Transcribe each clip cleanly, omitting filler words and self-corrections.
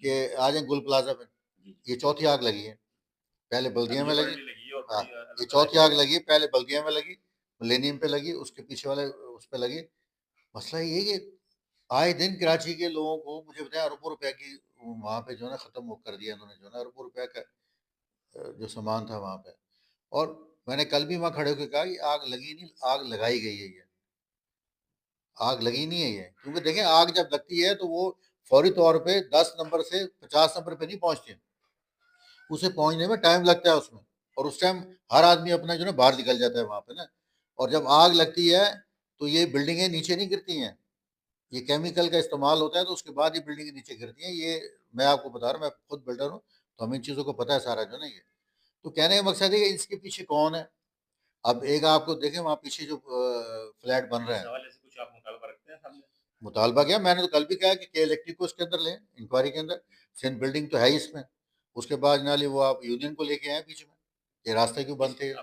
کہ آ جائیں گل پلازا پہ، یہ چوتھی آگ لگی ہے، پہلے بلدیہ میں لگی، ہاں یہ چوتھی آگ لگی، پہلے بلدیہ میں لگی، ملینیم پہ لگی، اس کے پیچھے والے اس پہ لگی۔ مسئلہ یہ کہ آئے دن کراچی کے لوگوں کو مجھے بتایا اربوں روپے کی وہاں پہ جو ہے نا ختم کر دیا انہوں نے، جو ہے نا اربوں روپے کا جو سامان تھا وہاں پہ۔ اور میں نے کل بھی وہاں کھڑے ہو کے کہا کہ آگ لگی نہیں، آگ لگائی گئی ہے، یہ آگ لگی نہیں ہے یہ، کیونکہ دیکھیں آگ جب لگتی ہے تو وہ فوری طور پہ 10 نمبر سے 50 نمبر پہ نہیں پہنچتی، اسے پہنچنے میں ٹائم لگتا ہے اس میں، اور اس ٹائم ہر آدمی اپنا جو ہے نا باہر نکل جاتا ہے وہاں پہ نا۔ اور جب آگ لگتی ہے تو یہ بلڈنگیں نیچے نہیں گرتی ہیں، یہ کیمیکل کا استعمال ہوتا ہے تو اس کے بعد یہ بلڈنگیں نیچے گرتی ہیں۔ یہ میں آپ کو بتا رہا ہوں، میں خود بلڈر ہوں تو ہمیں ان چیزوں کو پتہ ہے سارا جو نا یہ۔ تو کہنے کا مقصد ہے کہ اس کے پیچھے کون ہے۔ اب ایک آپ کو دیکھیں وہاں پیچھے جو فلیٹ بن رہا ہے، مطالبہ کیا میں نے تو کل بھی کہا کہ الیکٹرک کو اس کے اندر لیں انکوائری کے اندر، سین بلڈنگ تو ہے ہی اس میں، اس کے بعد نالی وہ آپ یونین کو لے کے آئے پیچھے میں، یہ راستہ کیوں بند تھے؟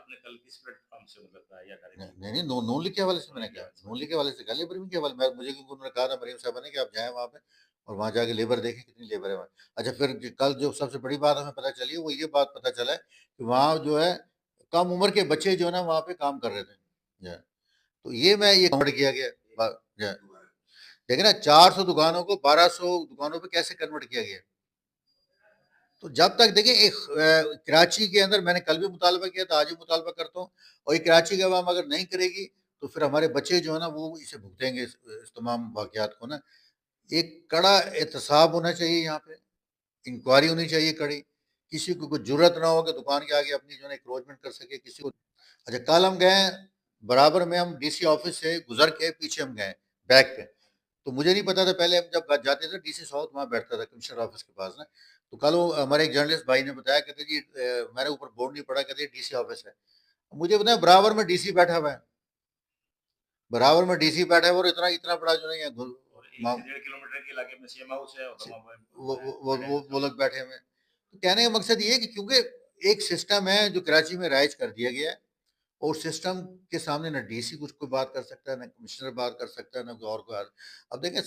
نہیں نہیں، نون لیگ کے حوالے سے میں نے کہا، نون لیگ کے حوالے سے کہا، لیبر کے حوالے میں مجھے کیونکہ انہوں نے کہا تھا مریم صاحبہ نے کہ آپ جائیں وہاں پہ اور وہاں جا کے لیبر دیکھیں کتنی لیبر ہے وہاں۔ اچھا پھر کل جو سب سے بڑی بات ہمیں پتہ چلی وہ یہ بات پتہ چلا ہے کہ وہاں جو ہے کم عمر کے بچے جو ہے نا وہاں پہ کام کر رہے تھے، تو یہ میں یہ کنورٹ کیا گیا، دیکھیں نا 400 دکانوں کو 1200 دکانوں پہ کیسے کنورٹ کیا گیا۔ تو جب تک دیکھیں ایک کراچی کے اندر، میں نے کل بھی مطالبہ کیا تھا، آج بھی مطالبہ کرتا ہوں، اور یہ کراچی کے عوام اگر نہیں کرے گی تو پھر ہمارے بچے جو ہے نا وہ اسے بھگتیں گے اس تمام واقعات کو نا۔ ایک کڑا احتساب ہونا چاہیے یہاں پہ، انکوائری ہونی چاہیے کڑی، کسی کو کوئی جرت نہ ہو کہ دکان کے آگے اپنی جو ہے انکروچمنٹ کر سکے کسی کو۔ اچھا کل ہم گئے برابر میں، ہم ڈی سی آفس سے گزر کے پیچھے ہم گئے بیک پہ، تو مجھے نہیں پتا تھا، پہلے ہم جب جاتے تھے ڈی سی ساؤتھ وہاں بیٹھتا تھا کمشنر آفس کے پاس نا، تو کل وہ ہمارے ایک جرنلسٹ بھائی نے بتایا، کہتے جی میرے اوپر بورڈ نہیں پڑا، کہتے ڈی سی آفس ہے، مجھے بتایا برابر میں ڈی سی بیٹھا ہوا ہے، برابر میں ڈی سی بیٹھا ہے، اور اتنا بڑا جو نہیں ہے وہ لوگ بیٹھے ہوئے ہیں۔ کہنے کا مقصد یہ ہے کہ کیونکہ ایک سسٹم ہے جو کراچی میں رائج کر دیا گیا ہے، اور سسٹم کے سامنے نہ ڈی سی کچھ کوئی بات کر سکتا ہے، نہ کمشنر بات کر سکتا ہے، نہ کوئی اور کوئی۔ اب دیکھیں